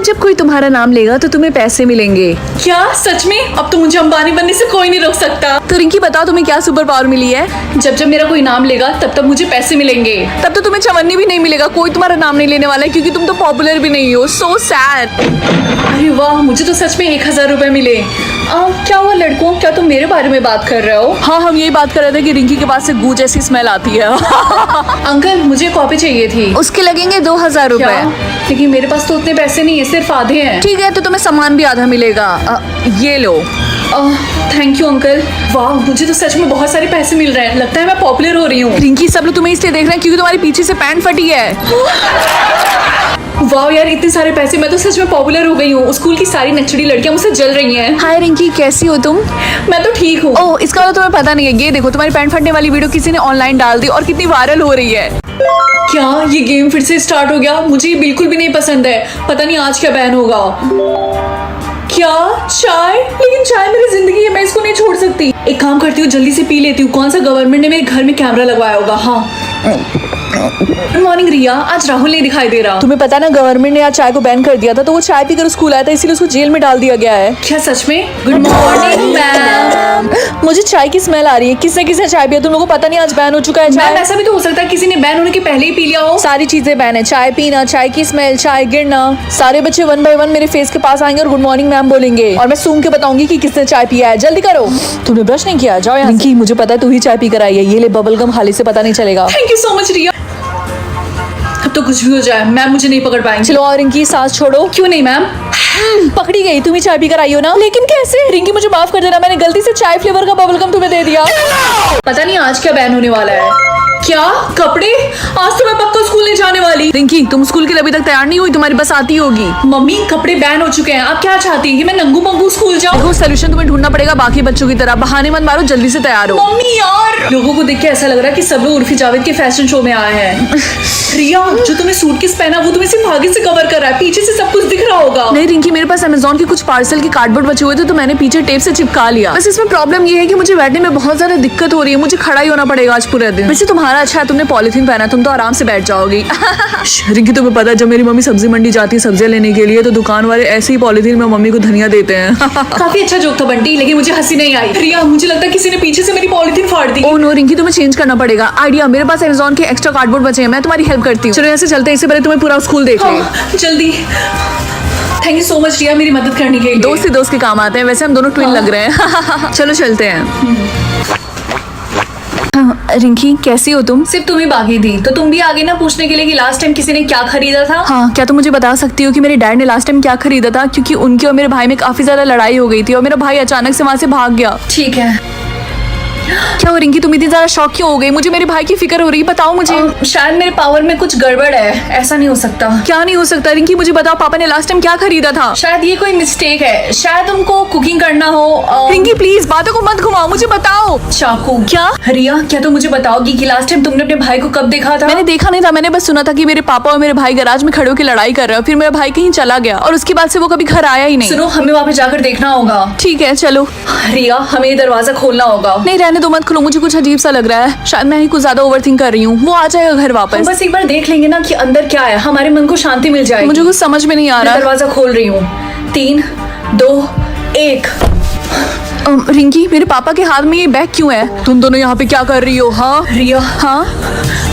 मतलब जब कोई तुम्हारा नाम लेगा तो तुम्हें पैसे मिलेंगे। क्या सच में? अब तो मुझे अंबानी बनने से कोई नहीं रोक सकता। तो रिंकी बताओ तुम्हें क्या सुपर पावर मिली है? जब जब मेरा कोई नाम लेगा तब तब मुझे पैसे मिलेंगे। तब तो तुम्हें चवन्नी भी नहीं मिलेगा, कोई तुम्हारा नाम नहीं लेने वाला है क्योंकि तुम तो पॉपुलर भी नहीं हो। So sad. अरे वाह, मुझे तो सच में 1000 रुपए मिले। क्या हुआ लड़कों, क्या तुम मेरे बारे में बात कर रहे हो? हाँ, हम यही बात कर रहे थे कि रिंकी के पास से गू जैसी स्मेल आती है। अंकल मुझे कॉपी चाहिए थी। उसके लगेंगे 2000 रुपए। लेकिन मेरे पास तो उतने पैसे नहीं है, सिर्फ आधे हैं। ठीक है, तो तुम्हें सामान भी आधा मिलेगा। ये लो। Thank you uncle. वाह, मुझे तो सच में बहुत सारे पैसे मिल रहे हैं। लगता है मैं पॉपुलर हो रही हूँ। रिंकी सब लोग तुम्हें इसलिए देख रहे हैं क्योंकि तुम्हारे पीछे से पैंट फटी है। वाह यार, इतने सारे पैसे, मैं तो सच में पॉपुलर हो गई हूँ। स्कूल की सारी नचड़ी लड़कियां मुझसे जल रही हैं। हाय रिंकी, कैसी हो तुम? मैं तो ठीक हूँ। ओह, इसका तो तुम्हें पता नहीं है। ये देखो, तुम्हारी पैंट फटने वाली वीडियो किसी ने ऑनलाइन डाल दी और कितनी वायरल हो रही है। क्या ये गेम फिर से स्टार्ट हो गया? मुझे ये बिल्कुल भी नहीं पसंद है। पता नहीं आज क्या बैन होगा। क्या चाय? लेकिन चाय मेरी जिंदगी है, मैं इसको नहीं छोड़ सकती। एक काम करती हूँ, जल्दी से पी लेती हूँ। कौन सा गवर्नमेंट ने मेरे घर में कैमरा लगवाया होगा? हाँ। गुड मॉर्निंग रिया, आज राहुल नहीं दिखाई दे रहा। तुम्हें पता ना, गवर्नमेंट ने आज चाय को बैन कर दिया था, तो वो चाय पीकर स्कूल आया था, इसीलिए उसको जेल में डाल दिया गया है। क्या सच में? Good morning ma'am. मुझे चाय की स्मेल आ रही है। किसने किसने चाय पिया? तुम लोगों को पता नहीं आज बैन हो चुका है मैम, ऐसा भी तो हो सकता है किसी ने बैन होने के पहले ही पी लिया हो। सारी चीजें बैन है। चाय पीना, चाय की स्मेल, चाय गिरना। सारे बच्चे 1 बाय 1 मेरे फेस के पास आएंगे और गुड मॉर्निंग मैम बोलेंगे और मैं सूंघ के बताऊंगी कि किसने चाय पिया है। जल्दी करो। तुमने ब्रश नहीं किया? जाओ यहाँ से। मुझे पता है तू ही चाय पी कर आई है। ये ले बबल गम, हाली से पता नहीं चलेगा। थैंक यू सो मच रिया। अब तो कुछ भी हो जाए, मैम मुझे नहीं पकड़ पाएंगे। चलो, और रिंकी सांस छोड़ो। क्यों नहीं मैम? पकड़ी गई। तुम ही चाय पी कर आई हो ना? लेकिन कैसे? रिंकी मुझे माफ कर देना, मैंने गलती से चाय फ्लेवर का बबल गम तुम्हें दे दिया। पता नहीं आज क्या बैन होने वाला है। क्या कपड़े? आज तो मैं पक्का स्कूल नहीं जाने वाली। रिंकी, तुम स्कूल के लिए अभी तक तैयार नहीं हुई? तुम्हारी बस आती होगी। मम्मी, कपड़े बैन हो चुके हैं। आप क्या चाहती हैं कि मैं नंगू पंगू स्कूल जाऊँ? देखो, सोल्यूशन तुम्हें ढूंढना पड़ेगा बाकी बच्चों की तरह। बहाने मत मारो, जल्दी से तैयार हो। मम्मी यार, लोगों को देख के ऐसा लग रहा है कि सब लोग उर्फी जावेद के फैशन शो में आए हैं। रिया, जो तुमने सूटकेस पहना वो तुम्हें सिर्फ आगे से कवर कर रहा है, पीछे से सब कुछ दिख रहा होगा। नहीं रिंकी, मेरे पास अमेज़न के कुछ पार्सल के कार्डबोर्ड बचे हुए थे, तो मैंने पीछे टेप से चिपका लिया। बस इसमें प्रॉब्लम ये है कि मुझे बैठने में बहुत ज्यादा दिक्कत हो रही है। मुझे खड़ा ही होना पड़ेगा आज पूरे दिन। वैसे तुम्हारा अच्छा है, तुमने पॉलिथीन पहना, तुम तो आराम से बैठ जाओगी। रिंकी, तुम्हें पता है जब मेरी मम्मी सब्जी मंडी जाती है सब्जियां लेने के लिए, तो दुकान वाले ऐसे ही पॉलिथीन में मम्मी को धनिया देते हैं। काफी अच्छा जोक था बंटी, लेकिन मुझे हंसी नहीं आई। रिया, मुझे लगता है किसी ने पीछे से मेरी पॉलिथीन फाड़ दी। ओह नो रिंकी, तुम्हें चेंज करना पड़ेगा। आइडिया, मेरे पास अमेज़न के एक्स्ट्रा कार्डबोर्ड बचे हैं, मैं तुम्हारी हेल्प करती हूँ। चलो यहाँ से चलते हैं, इससे पहले तुम्हें पूरा स्कूल देख ले। जल्दी। थैंक यू सो मच रिया, मेरी मदद करने के लिए। दोस्त ही दोस्त के काम आते हैं। वैसे हम दोनों ट्विन लग रहे हैं। चलो चलते हैं। रिंकी, कैसी हो तुम? सिर्फ तुम ही बाकी थी, तो तुम भी आगे ना पूछने के लिए कि लास्ट टाइम किसी ने क्या खरीदा था। हाँ, क्या तुम मुझे बता सकती हो कि मेरे डैड ने लास्ट टाइम क्या खरीदा था? क्योंकि उनके और मेरे भाई में काफी ज्यादा लड़ाई हो गई थी और मेरा भाई अचानक से वहाँ से भाग गया। ठीक है। क्या हो रिंकी, तुम इतनी ज्यादा शॉक क्यों हो गई? मुझे मेरे भाई की फिक्र हो रही है, बताओ मुझे। शायद मेरे पावर में कुछ गड़बड़ है। ऐसा नहीं हो सकता। क्या नहीं हो सकता रिंकी? मुझे बताओ, पापा ने लास्ट टाइम क्या खरीदा था? शायद ये कोई मिस्टेक है। शायद तुमको कुकिंग करना हो। रिंकी प्लीज बातों को मत घुमाओ, मुझे बताओ। चाकू? क्या? रिया, क्या तुम मुझे बताओगी कि लास्ट टाइम तुमने अपने भाई को कब देखा था? मैंने देखा नहीं था, मैंने बस सुना था कि मेरे पापा और मेरे भाई गैराज में खड़े होकर लड़ाई कर रहे हैं। फिर मेरा भाई कहीं चला गया और उसके बाद से वो कभी घर आया ही नहीं। सुनो, हमें वहाँ पे जाकर देखना होगा। ठीक है, चलो। रिया, हमें ये दरवाजा खोलना होगा। नहीं, रहने दो, मत खोलो, मुझे कुछ अजीब सा लग रहा है। शायद मैं ही कुछ ज्यादा ओवरथिंक कर रही हूँ। वो आ जाएगा घर वापस। हम बस एक बार देख लेंगे ना कि अंदर क्या है, हमारे मन को शांति मिल जाएगी। मुझे कुछ समझ में नहीं आ रहा। दरवाजा खोल रही हूँ। 3, 2, 1। रिंकी, मेरे पापा के हाथ में ये बैग क्यों है? तुम दोनों यहाँ पे क्या कर रही हो? हाँ रिया, हाँ,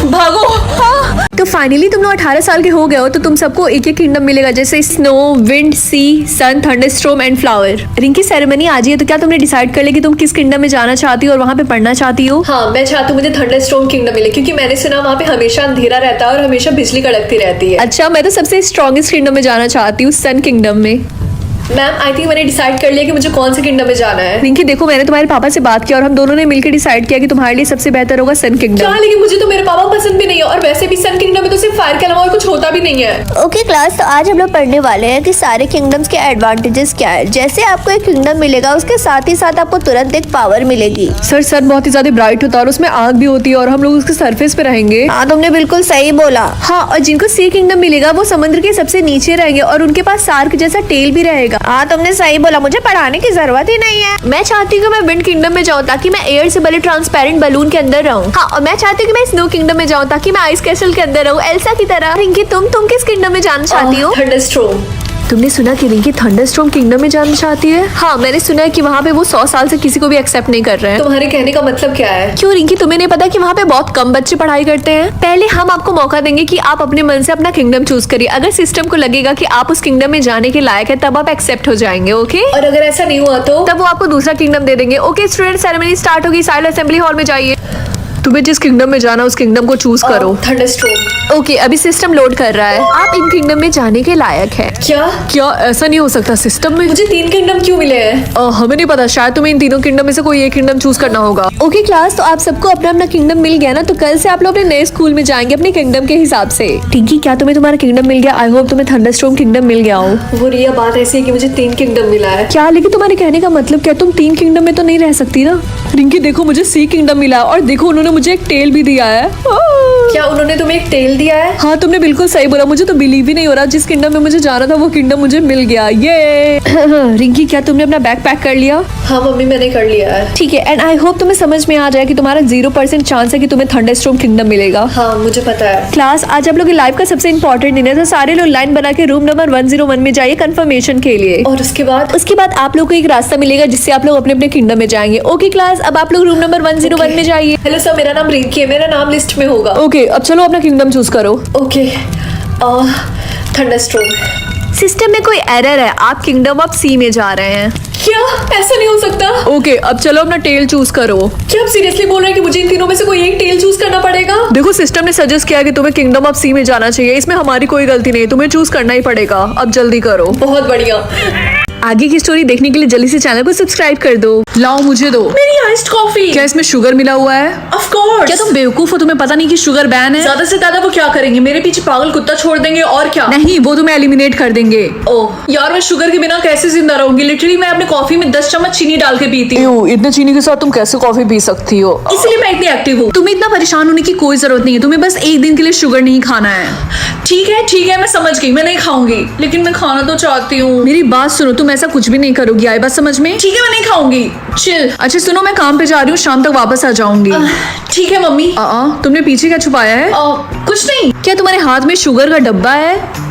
भागो। हाँ। तो फाइनली तुम लोग 18 साल के हो गए हो, तो तुम सबको एक एक किंगडम मिलेगा, जैसे snow, wind, sea, sun, thunderstorm and flower. Rinki, ceremony आज ही है, तो क्या तुमने डिसाइड कर लिया कि तुम किस किंगडम में जाना चाहती हो और वहाँ पे पढ़ना चाहती हो? हाँ, मैं चाहती हूँ मुझे थंडरस्टॉर्म किंगडम मिले, क्योंकि मैंने सुना वहाँ पे हमेशा अंधेरा रहता है और हमेशा बिजली कड़कती रहती है। अच्छा, मैं तो सबसे स्ट्रॉन्गेस्ट किंगडम में जाना चाहती हूँ, सन किंगडम में। मैम, आई थिंक मैंने डिसाइड कर लिया कि मुझे कौन से किंगडम में जाना है। रिंकी देखो, मैंने तुम्हारे पापा से बात किया और हम दोनों ने मिलकर डिसाइड किया कि तुम्हारे लिए सबसे बेहतर होगा सन किंगडम। क्या? लेकिन मुझे तो मेरे पापा पसंद भी नहीं है, और वैसे भी सन किंगडम में तो सिर्फ फायर के अलावा और कुछ होता भी नहीं है। ओके क्लास, तो आज हम लोग पढ़ने वाले हैं कि सारे किंगडम्स के एडवांटेजेस क्या है। जैसे आपको एक किंगडम मिलेगा, उसके साथ ही साथ आपको तुरंत एक पावर मिलेगी। सर बहुत ही ज्यादा ब्राइट होता है और उसमें आग भी होती है और हम लोग उसके सरफेस पे रहेंगे। हाँ, तुमने बिल्कुल सही बोला। हाँ, और जिनको सी किंगडम मिलेगा वो समुद्र के सबसे नीचे रहेंगे और उनके पास शार्क जैसा टेल भी रहेगा। हाँ, तुमने सही बोला, मुझे पढ़ाने की जरूरत ही नहीं है। मैं चाहती हूँ कि मैं विंड किंगडम में जाऊँ ताकि मैं एयर से बने ट्रांसपेरेंट बलून के अंदर रहूँ। हाँ, और मैं चाहती हूँ कि मैं स्नो किंगडम में जाऊँ ताकि मैं आइस कैसल के अंदर रहूँ, एल्सा की तरह। रिंकी, तुम किस किंगडम में जाना चाहती हो? थंडरस्टॉर्म। तुमने सुना कि रिंकी थंडरस्टॉर्म किंगडम में जाना चाहती है? हाँ, मैंने सुना है कि वहाँ पे वो 100 साल से किसी को भी एक्सेप्ट नहीं कर रहे हैं। तुम्हारे कहने का मतलब क्या है? क्यों रिंकी, तुम्हें नहीं पता कि वहाँ पे बहुत कम बच्चे पढ़ाई करते हैं? पहले हम आपको मौका देंगे कि आप अपने मन से अपना किंगडम चूज करिए। अगर सिस्टम को लगेगा कि आप उस किंगडम में जाने के लायक है तब आप एक्सेप्ट हो जाएंगे। ओके, और अगर ऐसा नहीं हुआ तो? तब वो आपको दूसरा किंगडम दे देंगे। ओके स्टूडेंट, सेरेमनी स्टार्ट होगी। साइलो असेंबली हॉल में जाइए। तुम्हें जिस किंगडम में जाना उस किंगडम को चूज करो। थंडरस्टॉर्म। ओके, अभी सिस्टम लोड कर रहा है। आप इन किंगडम में जाने के लायक है। क्या? ऐसा नहीं हो सकता सिस्टम में। मुझे 3 किंगडम क्यों मिले हैं? हमें नहीं पता, शायद तुम्हें इन तीनों किंगडम में से कोई एक किंगडम चूज करना होगा। ओके क्लास, तो आप सबको अपना अपना किंगडम मिल गया ना, तो कल से आप लोग अपने नए स्कूल में जाएंगे अपने किंगडम के हिसाब से। टिंकी, क्या तुम्हें तुम्हारा किंगडम मिल गया? आई होप तुम्हें थंडरस्टॉर्म किंगडम मिल गया हो। वो रिया, बात ऐसी है कि मुझे 3 किंगडम मिला है। क्या? लेकिन तुम्हारे कहने का मतलब क्या? तुम 3 किंगडम में तो नहीं रह सकती ना। रिंकी देखो, मुझे सी किंगडम मिला और देखो उन्होंने मुझे एक टेल भी दिया है। क्या उन्होंने तुम्हें एक टेल दिया है? हाँ, तुमने बिल्कुल सही बोला। मुझे तो बिलीव ही नहीं हो रहा, जिस किंगडम में मुझे जाना था वो किंगडम मुझे मिल गया। ये रिंकी, क्या तुमने अपना बैग पैक कर लिया? हाँ मम्मी, मैंने कर लिया है। ठीक है, एंड आई होप तुम्हें समझ में आ जाए कि तुम्हारा 0% चांस है कि तुम्हें थंडरस्टॉर्म किंगडम मिलेगा। हाँ, मुझे पता है। क्लास, आज आप लोग की लाइफ का सबसे इंपॉर्टेंट दिन है, तो सारे लोग लाइन बना के रूम नंबर 101 में जाइए कंफर्मेशन के लिए। और उसके बाद आप लोग को एक रास्ता मिलेगा जिससे आप लोग अपने अपने किंगडम में जाएंगे। ओके क्लास, अब आप लोग रूम नंबर 101 में जाइए। हेलो सर, मेरा नाम रिंकी है, मेरा नाम लिस्ट में होगा। ओके, अब चलो अपना किंगडम चूज करो। Okay, thunderstorm. सिस्टम में कोई एरर है, आप किंगडम ऑफ सी में जा रहे हैं। क्या? ऐसा नहीं हो सकता। ओके, अब चलो अपना टेल चूज करो। क्या आप सीरियसली बोल रहे हैं कि मुझे इन तीनों में से कोई एक टेल चूज करना पड़ेगा? देखो, सिस्टम ने सजेस्ट किया कि तुम्हें किंगडम ऑफ सी में जाना चाहिए। इसमें हमारी कोई गलती नहीं, तुम्हें चूज करना ही पड़ेगा। अब जल्दी करो। बहुत बढ़िया। आगे की स्टोरी देखने के लिए जल्दी से चैनल को सब्सक्राइब कर दो। लाओ, मुझे दो मेरी आइस्ड कॉफी। क्या इसमें शुगर मिला हुआ है? Of course. क्या तुम बेवकूफ हो? तुम्हें पता नहीं कि शुगर बैन है? ज्यादा से ज्यादा वो क्या करेंगे? मेरे पीछे पागल कुत्ता छोड़ देंगे और क्या? नहीं, वो तुम्हें एलिमिनेट कर देंगे। ओह यार, मैं शुगर के बिना कैसे जिंदा रहूंगी? लिटरली मैं अपने कॉफी में 10 चम्मच चीनी डाल के पीती हूँ। इतने चीनी के साथ तुम कैसे कॉफी पी सकती हो? इसलिए मैं इतनी एक्टिव हूँ। तुम्हें इतना परेशान होने की कोई जरूरत नहीं है। तुम्हें बस एक दिन के लिए शुगर नहीं खाना है। ठीक है, मैं समझ गई, मैं नहीं खाऊंगी, लेकिन मैं खाना तो चाहती हूँ। मेरी बात सुनो, तुम ऐसा कुछ भी नहीं करोगी। आई बात समझ में? ठीक है, मैं नहीं खाऊंगी। चिल। अच्छा सुनो, मैं काम पे जा रही हूँ, शाम तक वापस आ जाऊंगी। ठीक है मम्मी। तुमने पीछे क्या छुपाया है? कुछ नहीं। क्या तुम्हारे हाथ में शुगर का डब्बा है?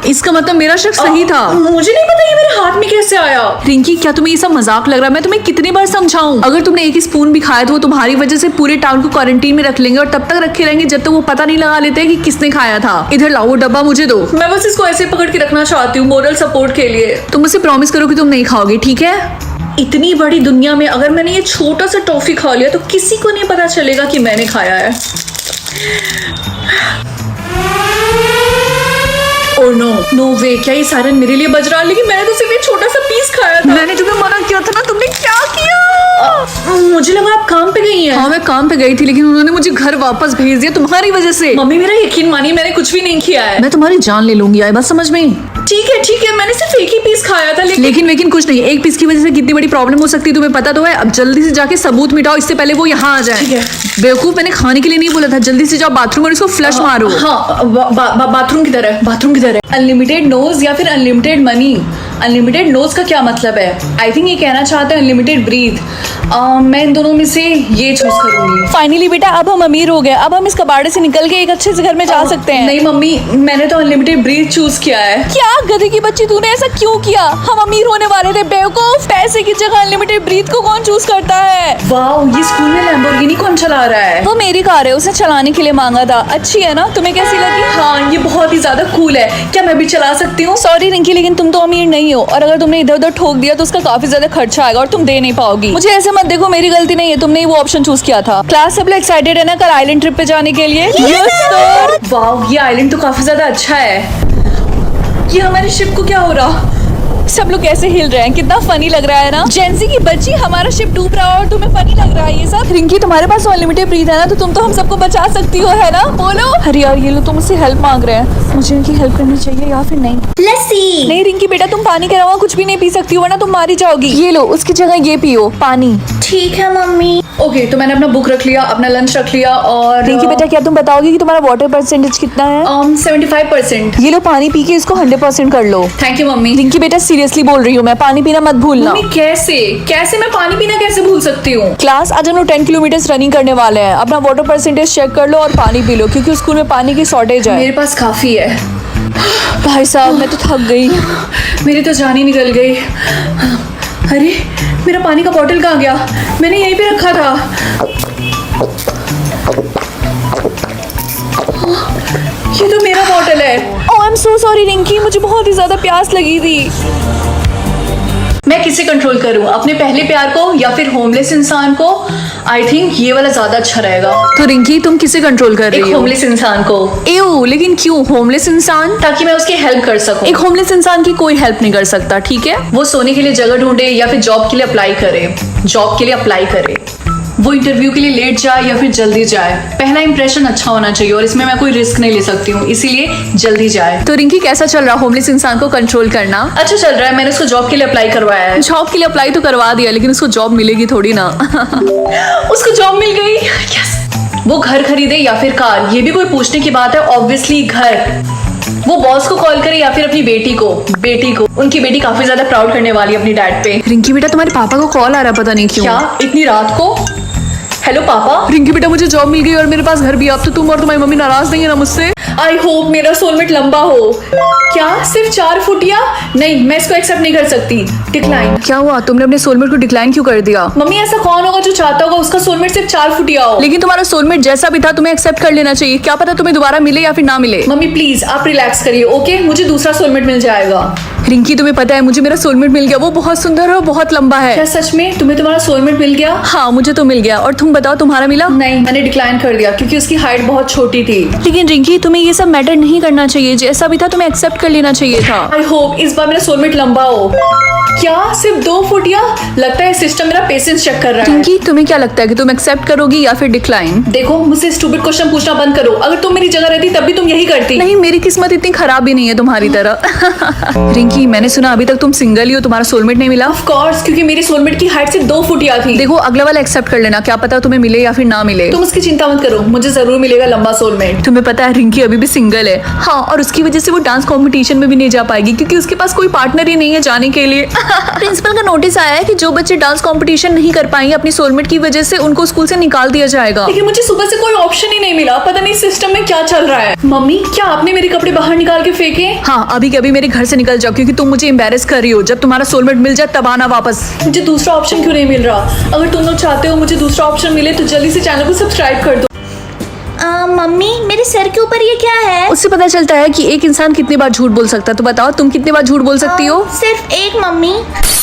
इसका मतलब मेरा शक सही था। मुझे नहीं पता ये मेरे हाथ में कैसे आया। रिंकी, क्या तुम्हें ये सब मजाक लग रहा है? मैं तुम्हें कितनी बार समझाऊं? अगर तुमने एक ही स्पून भी खाया तो वो तुम्हारी वजह से पूरे टाउन को क्वारंटीन में रख लेंगे और तब तक रखे रहेंगे जब तक वो पता नहीं लगा लेते कि किसने खाया था। इधर लाओ, वो डब्बा मुझे दो। मैं बस इसको ऐसे पकड़ के रखना चाहती हूँ, मोरल सपोर्ट के लिए। तुम मुझसे प्रॉमिस करो कि तुम नहीं खाओगे, ठीक है? इतनी बड़ी दुनिया में अगर मैंने ये छोटा सा टॉफी खा लिया तो किसी को नहीं पता चलेगा कि मैंने खाया है। ओह नो वे, क्या ये सायरन मेरे लिए बज रहा है? लेकिन मैंने तो सिर्फ एक छोटा सा पीस खाया था। मैंने तुम्हें मना किया था ना, तुमने क्या किया? मुझे लगा आप काम पे गई हैं। हाँ, मैं काम पे गई थी, लेकिन उन्होंने मुझे घर वापस भेज दिया तुम्हारी वजह से। मम्मी मेरा यकीन मानिए, मैंने कुछ भी नहीं किया है। मैं तुम्हारी जान ले लूंगी। आई बात समझ में? ठीक है, मैंने सिर्फ एक ही पीस खाया था। लेकिन कुछ नहीं। एक पीस की वजह से कितनी बड़ी प्रॉब्लम हो सकती है तुम्हें पता तो है। अब जल्दी से जाके सबूत मिटाओ, इससे पहले वो यहाँ आ जाए। ठीक है। बेवकूफ, मैंने खाने के लिए नहीं बोला था। जल्दी से जाओ बाथरूम और इसको फ्लश मारो। हाँ, बाथरूम किधर है? अनलिमिटेड नोज या फिर अनलिमिटेड मनी? अनलिमिटेड नोज का क्या मतलब है? आई थिंक ये कहना चाहते हैं अनलिमिटेड ब्रीथ। मैं इन दोनों में से ये चूज करूंगी। फाइनली बेटा, अब हम अमीर हो गए। अब हम इस कबाड़े से निकल के एक अच्छे से घर में जा सकते हैं। नहीं मम्मी, मैंने तो अनलिमिटेड ब्रीथ चूज किया है। क्या गधे की बच्ची, तूने ऐसा क्यों किया? हम अमीर होने वाले थे बेवकूफ। पैसे की जगह अनलिमिटेड ब्रीथ को कौन चूज करता है? वाओ, ये स्कूल में लैम्बोर्गिनी कौन चला रहा है? वो मेरी कार है, उसे चलाने के लिए मांगा था। अच्छी है ना? तुम्हें कैसी लगी? हाँ, ये बहुत ही ज्यादा कूल है। क्या मैं भी चला सकती हूँ? सॉरी रिंकी, लेकिन तुम तो अमीर नहीं हो, और अगर तुमने इधर उधर ठोक दिया तो उसका काफी ज्यादा खर्चा आएगा और तुम दे नहीं पाओगी। मुझे ऐसे मत देखो, मेरी गलती नहीं है, तुमने ही वो ऑप्शन चूज किया था। क्लास सब लोग एक्साइटेड है ना कल आइलैंड ट्रिप पे जाने के लिए? Yes sir. वाओ, ये आइलैंड तो काफी ज्यादा अच्छा है। ये हमारे शिप को क्या हो रहा? सब लोग कैसे हिल रहे हैं, कितना फनी लग रहा है ना? जेंसी की बच्ची, हमारा शिप डूब रहा है और तुम्हें फनी लग रहा है ये सब? रिंकी, तुम्हारे पास अनलिमिटेड ब्रीथ है ना, तो तुम तो हम सबको बचा सकती हो, है ना? बोलो। अरे यार, ये लोग तो मुझसे हेल्प मांग रहे हैं। मुझे इनकी हेल्प करनी चाहिए या फिर नहीं? लस्सी। नहीं रिंकी बेटा, तुम पानी के अलावा कुछ भी नहीं पी सकती हो, वरना तुम मारी जाओगी। ये लो, उसकी जगह ये पियो, पानी। ठीक है मम्मी। ओके, तो मैंने अपना बुक रख लिया, अपना लंच रख लिया। और रिंकी बेटा, क्या तुम बताओगी कि तुम्हारा वाटर परसेंटेज कितना है? 75%। ये लो, पानी पी के इसको 100% कर लो। Thank you mummy. रिंकी बेटा, सीरियसली बोल रही हूँ मैं, पानी पीना मत भूलना। मम्मी कैसे मैं पानी पीना कैसे भूल सकती हूँ? क्लास, आज हम लोग 10 किलोमीटर रनिंग करने वाले हैं। अपना वाटर परसेंटेज चेक कर लो और पानी पी लो, क्योंकि स्कूल में पानी की शॉर्टेज है। मेरे पास काफी है। भाई साहब मैं तो थक गई। मेरी तो जान ही निकल गई। अरे मेरा पानी का बॉटल कहाँ गया? मैंने यहीं पे रखा था। ये तो मेरा बॉटल है। Oh I am so sorry Rinki, मुझे बहुत ही ज्यादा प्यास लगी थी। मैं किसे कंट्रोल करूं, अपने पहले प्यार को या फिर होमलेस इंसान को? आई थिंक ये वाला ज्यादा अच्छा रहेगा। तो रिंकी तुम किसे कंट्रोल कर रही एक हो? होमलेस इंसान को। एओ, लेकिन क्यों होमलेस इंसान? ताकि मैं उसकी हेल्प कर सकूं। एक होमलेस इंसान की कोई हेल्प नहीं कर सकता, ठीक है? वो सोने के लिए जगह ढूंढे या फिर जॉब के लिए अप्लाई करे। वो इंटरव्यू के लिए लेट जाए या फिर जल्दी जाए। पहला इंप्रेशन अच्छा होना चाहिए और इसमें मैं कोई रिस्क नहीं ले सकती हूँ, इसीलिए जल्दी जाए। तो रिंकी कैसा चल रहा होमलेस इंसान को कंट्रोल करना? अच्छा चल रहा है। मैंने उसको जॉब के लिए अप्लाई करवाया है। जॉब के लिए अप्लाई तो करवा दिया, लेकिन उसको जॉब मिलेगी थोड़ी ना। उसको जॉब मिल गई। यस। वो घर खरीदे या फिर कार, ये भी कोई पूछने की बात है? ऑब्वियसली घर। वो बॉस को कॉल करे या फिर अपनी बेटी को। उनकी बेटी काफी ज्यादा प्राउड करने वाली है अपनी डैड पे। रिंकी बेटा तुम्हारे पापा को कॉल आ रहा है, पता नहीं क्यों। क्या इतनी रात को? हेलो पापा। रिंकी बेटा मुझे जॉब मिल गई और मेरे पास घर भी। अब तो तुम और तुम्हारी मम्मी नाराज नहीं है ना मुझसे? आई होप मेरा सोलमेट लंबा हो। क्या सिर्फ 4 फुटिया? नहीं, मैं इसको एक्सेप्ट नहीं कर सकती। डिक्लाइन। क्या हुआ, तुमने अपने सोलमेट को डिक्लाइन क्यों कर दिया? मम्मी ऐसा कौन होगा जो चाहता होगा उसका सोलमेट सिर्फ 4 फुटिया हो? लेकिन तुम्हारा सोलमेट जैसा भी था तुम्हें एक्सेप्ट कर लेना चाहिए। क्या पता तुम्हें दोबारा मिले या फिर ना मिले। मम्मी प्लीज आप रिलैक्स करिए, ओके? मुझे दूसरा सोलमेट मिल जाएगा। रिंकी तुम्हें पता है मुझे मेरा सोलमेट मिल गया। वो बहुत सुंदर है और बहुत लंबा है। क्या सच में तुम्हें तुम्हारा सोलमेट मिल गया? हाँ मुझे तो मिल गया। और तुम बताओ तुम्हारा मिला? नहीं, मैंने डिक्लाइन कर दिया क्योंकि उसकी हाइट बहुत छोटी थी। लेकिन रिंकी तुम्हें ये सब मैटर नहीं करना चाहिए। जैसा भी था तुम्हें एक्सेप्ट कर लेना चाहिए था। आई होप इस बार मेरा सोलमेट लंबा हो। क्या सिर्फ 2 फुटिया? लगता है सिस्टम मेरा पेशेंस चेक कर रहा है। रिंकी तुम्हें क्या लगता है कि तुम एक्सेप्ट करोगी या फिर डिक्लाइन? देखो मुझसे स्टूपिड क्वेश्चन पूछना बंद करो। अगर तुम मेरी जगह रहती तब भी तुम यही करती। नहीं मेरी किस्मत इतनी खराब भी नहीं है तुम्हारी तरह। रिंकी मैंने सुना अभी तक तुम सिंगल ही हो, तुम्हारा सोलमेट नहीं मिला? ऑफ कोर्स, क्योंकि मेरी सोलमेट की हाइट सिर्फ 2 फुटिया थी। देखो अगला वाला एक्सेप्ट कर लेना, क्या पता तुम्हें मिले या फिर ना मिले। तुम उसकी चिंता मत करो, मुझे जरूर मिलेगा लंबा सोलमेट। तुम्हें पता है रिंकी अभी भी सिंगल है। हाँ और उसकी वजह से वो डांस कंपटीशन में भी नहीं जा पाएगी क्योंकि उसके पास कोई पार्टनर ही नहीं है जाने के लिए। प्रिंसिपल का नोटिस आया है कि जो बच्चे डांस कंपटीशन नहीं कर पाएंगे अपनी सोलमेट की वजह से उनको स्कूल से निकाल दिया जाएगा। लेकिन मुझे सुबह से कोई ऑप्शन ही नहीं मिला, पता नहीं सिस्टम में क्या चल रहा है। मम्मी क्या आपने मेरे कपड़े बाहर निकाल के फेंके? हाँ अभी के अभी मेरे घर से निकल जाओ क्योंकि तुम मुझे एम्बेरस कर रही हो। जब तुम्हारा सोलमेट मिल जाए तब आना वापस। मुझे दूसरा ऑप्शन क्यों नहीं मिल रहा? अगर तुम लोग चाहते हो मुझे दूसरा ऑप्शन मिले तो जल्दी से चैनल को सब्सक्राइब कर दो। मम्मी मेरे सर के ऊपर ये क्या है? उससे पता चलता है कि एक इंसान कितनी बार झूठ बोल सकता है। तो बताओ तुम कितनी बार झूठ बोल सकती हो? सिर्फ एक। मम्मी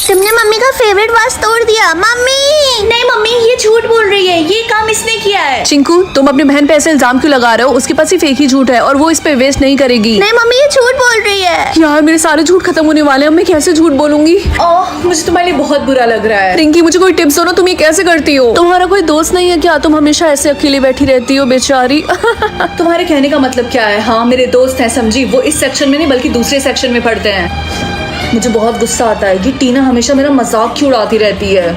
तुमने मम्मी का फेवरेट वास तोड़ दिया। मम्मी नहीं मम्मी ये झूठ बोल रही है, ये काम इसने किया है। चिंकू तुम अपनी बहन पे ऐसे इल्जाम क्यों लगा रहे हो? उसके पास सिर्फ एक ही झूठ है और वो इस पे वेस्ट नहीं करेगी। नहीं मम्मी ये झूठ बोल रही है। यार मेरे सारे झूठ खत्म होने वाले हैं, मैं कैसे झूठ बोलूंगी? ओह मुझे तुम्हारे लिए बहुत बुरा लग रहा है। रिंकी मुझे कोई टिप्स दो ना, तुम ये कैसे करती हो? तुम्हारा कोई दोस्त नहीं है क्या? तुम हमेशा ऐसे अकेली बैठी रहती हो बेचारी। तुम्हारे कहने का मतलब क्या है? हाँ मेरे दोस्त हैं समझी, वो इस सेक्शन में नहीं बल्कि दूसरे सेक्शन में पढ़ते हैं। मुझे बहुत गुस्सा आता है कि टीना हमेशा मेरा मजाक क्यों उड़ाती रहती है।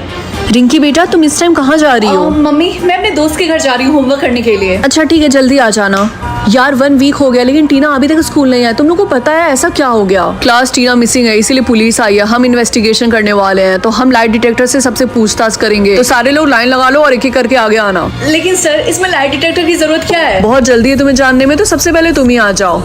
रिंकी बेटा तुम इस टाइम कहाँ जा रही हो? मम्मी मैं अपने दोस्त के घर जा रही हूँ होमवर्क करने के लिए। अच्छा ठीक है जल्दी आ जाना। यार 1 वीक हो गया लेकिन टीना अभी तक स्कूल नहीं आया। तुम लोग को पता है ऐसा क्या हो गया? क्लास टीना मिसिंग है इसीलिए पुलिस आई है। हम इन्वेस्टिगेशन करने वाले हैं तो हम लाइट डिटेक्टर से सबसे पूछताछ करेंगे। तो सारे लोग लाइन लगा लो और एक एक करके आगे आना। लेकिन सर इसमें लाइट डिटेक्टर की जरूरत क्या है? बहुत जल्दी है तुम्हें जानने में, तो सबसे पहले तुम ही आ जाओ।